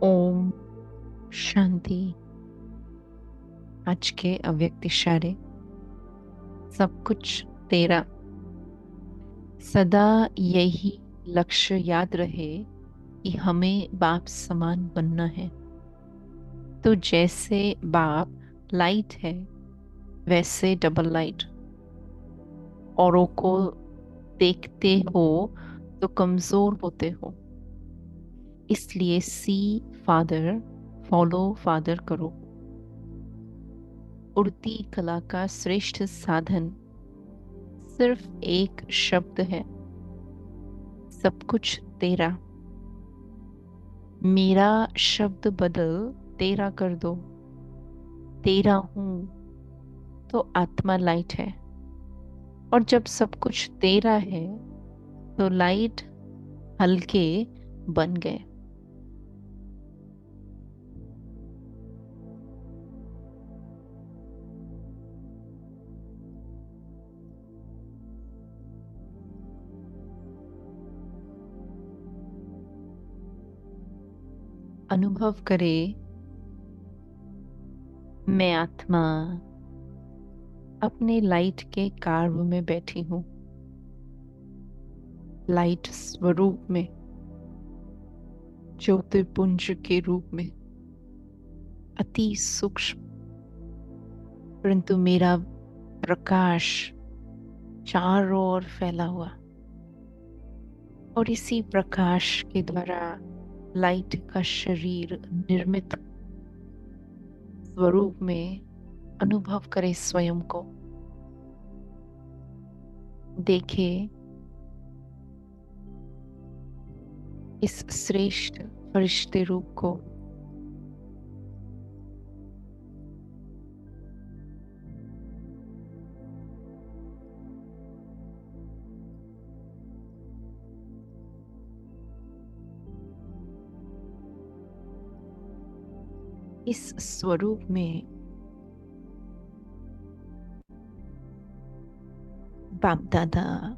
ओम शांति। आज के अव्यक्त इशारे। सब कुछ तेरा। सदा यही लक्ष्य याद रहे कि हमें बाप समान बनना है। तो जैसे बाप लाइट है, वैसे डबल लाइट। औरों को देखते हो तो कमजोर होते हो। इसलिए सी फादर, फॉलो फादर करो। उड़ती कला का श्रेष्ठ साधन सिर्फ एक शब्द है, सब कुछ तेरा। मेरा शब्द बदल तेरा कर दो। तेरा हूं तो आत्मा लाइट है। और जब सब कुछ तेरा है तो लाइट हल्के बन गए। अनुभव करे, मैं आत्मा अपने लाइट के कार्व में बैठी हूँ। लाइट स्वरूप में, ज्योतिर्पुंज के रूप में, अति सूक्ष्म। परंतु मेरा प्रकाश चारों ओर फैला हुआ। और इसी प्रकाश के द्वारा लाइट का शरीर निर्मित स्वरूप में अनुभव करे। स्वयं को देखे इस श्रेष्ठ फरिश्ते रूप को। इस स्वरूप में बाप दादा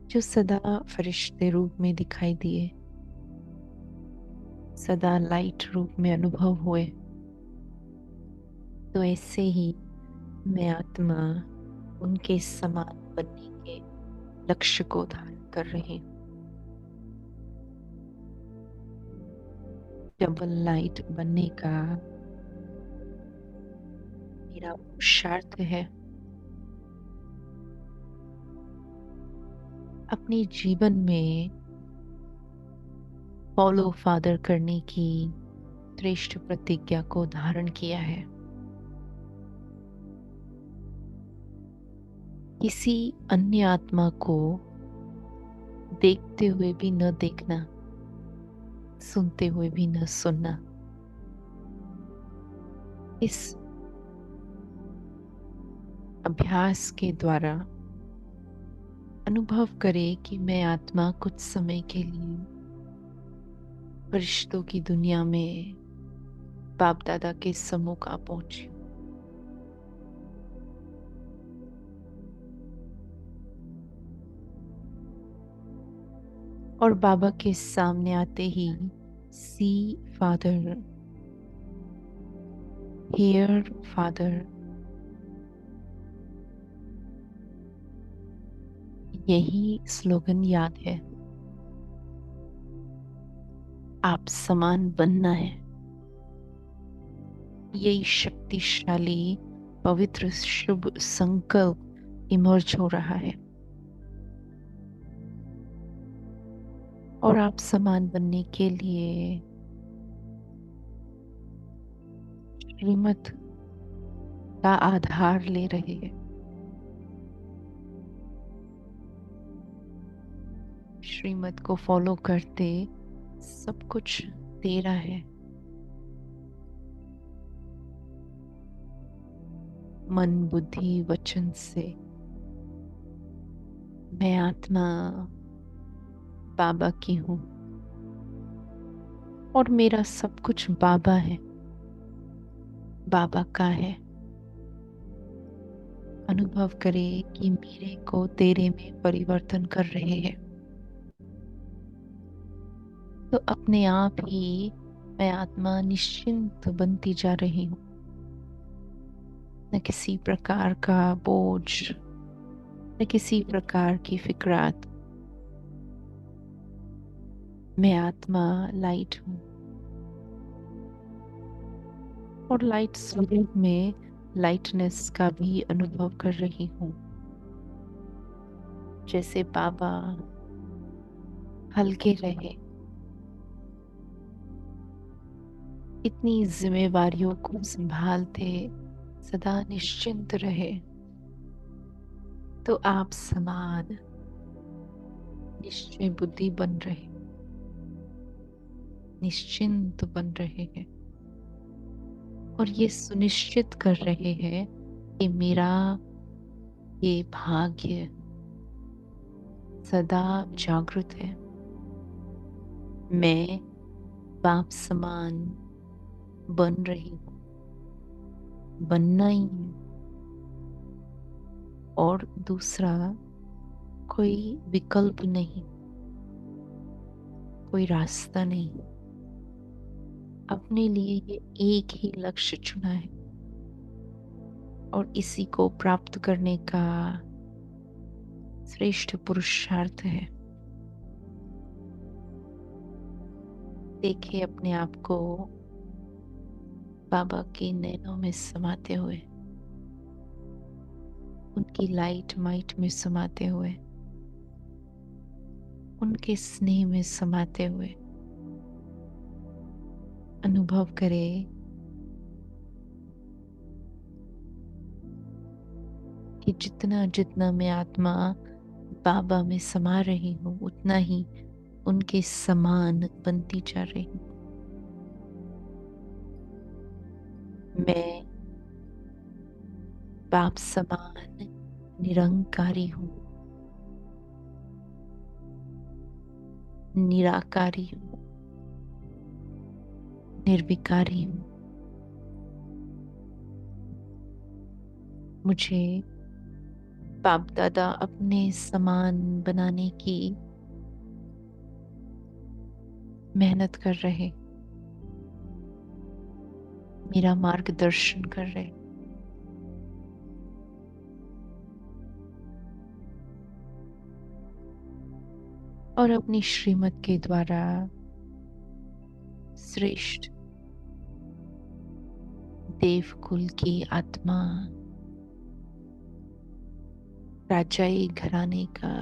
जो सदा फरिश्ते रूप में दिखाई दिए, सदा लाइट रूप में अनुभव हुए, तो ऐसे ही मैं आत्मा उनके समान बनने के लक्ष्य को धारण कर रही हूँ। डबल लाइट बनने का मेरा पुरुषार्थ है। अपने जीवन में फॉलो फादर करने की श्रेष्ठ प्रतिज्ञा को धारण किया है। किसी अन्य आत्मा को देखते हुए भी न देखना, सुनते हुए भी न सुनना। इस अभ्यास के द्वारा अनुभव करे कि मैं आत्मा कुछ समय के लिए फरिश्तों की दुनिया में बाप दादा के सम्मुख आ पहुंची। और बाबा के सामने आते ही सी फादर, हियर फादर, यही स्लोगन याद है। आप समान बनना है। यही शक्तिशाली पवित्र शुभ संकल्प इमर्ज हो रहा है। और आप समान बनने के लिए श्रीमत का आधार ले रहे हैं। श्रीमत को फॉलो करते सब कुछ तेरा है। मन बुद्धि वचन से मैं आत्मा बाबा की हूं। और मेरा सब कुछ बाबा है, बाबा का है। अनुभव करे कि मेरे को तेरे में परिवर्तन कर रहे हैं। तो अपने आप ही मैं आत्मा निश्चिंत बनती जा रही हूँ। न किसी प्रकार का बोझ, न किसी प्रकार की फिक्रात। मैं आत्मा लाइट हूँ और लाइट स्वरूप में लाइटनेस का भी अनुभव कर रही हूँ। जैसे बाबा हल्के रहे, इतनी जिम्मेवारियों को संभालते सदा निश्चिंत रहे, तो आप समान निश्चय बुद्धि बन रहे, निश्चिंत बन रहे हैं और ये सुनिश्चित कर रहे हैं कि मेरा ये भाग्य सदा जागृत है। मैं बाप समान बन रही हूँ, बनना ही है। और दूसरा कोई विकल्प नहीं, कोई रास्ता नहीं। अपने लिए ये एक ही लक्ष्य चुना है और इसी को प्राप्त करने का श्रेष्ठ पुरुषार्थ है। देखिए अपने आप को बाबा के नैनों में समाते हुए, उनकी लाइट माइट में समाते हुए, उनके स्नेह में समाते हुए अनुभव करें कि जितना जितना मैं आत्मा बाबा में समा रही हूँ, उतना ही उनके समान बनती जा रही हूँ। मैं बाप समान निरंकारी हूँ, निराकारी हूँ, निर्विकारी हूँ। मुझे बाप दादा अपने समान बनाने की मेहनत कर रहे, मेरा मार्गदर्शन कर रहे। और अपनी श्रीमत के द्वारा श्रेष्ठ देवकुल की आत्मा, राजाई घराने का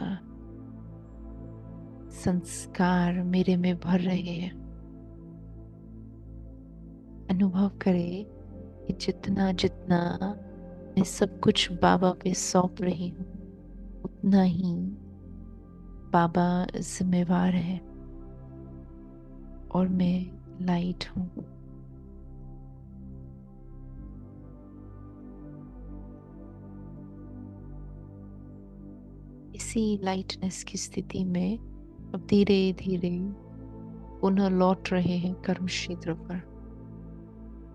संस्कार मेरे में भर रहे हैं। अनुभव करें कि जितना जितना मैं सब कुछ बाबा पे सौंप रही हूँ, उतना ही बाबा जिम्मेवार है और मैं लाइट हूँ। इसी लाइटनेस की स्थिति में अब धीरे धीरे पुनः लौट रहे हैं कर्म क्षेत्र पर,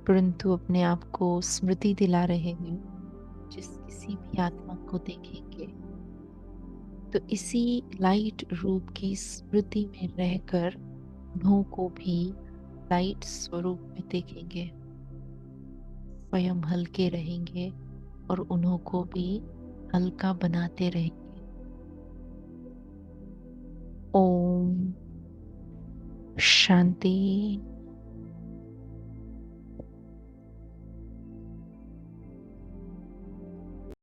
परंतु अपने आप को स्मृति दिला रहे हैं। जिस किसी भी आत्मा को देखेंगे तो इसी लाइट रूप की स्मृति में रहकर उन्हों को भी लाइट स्वरूप में देखेंगे, स्वयं हल्के रहेंगे और उन्हों को भी हल्का बनाते रहेंगे। ओम शांति।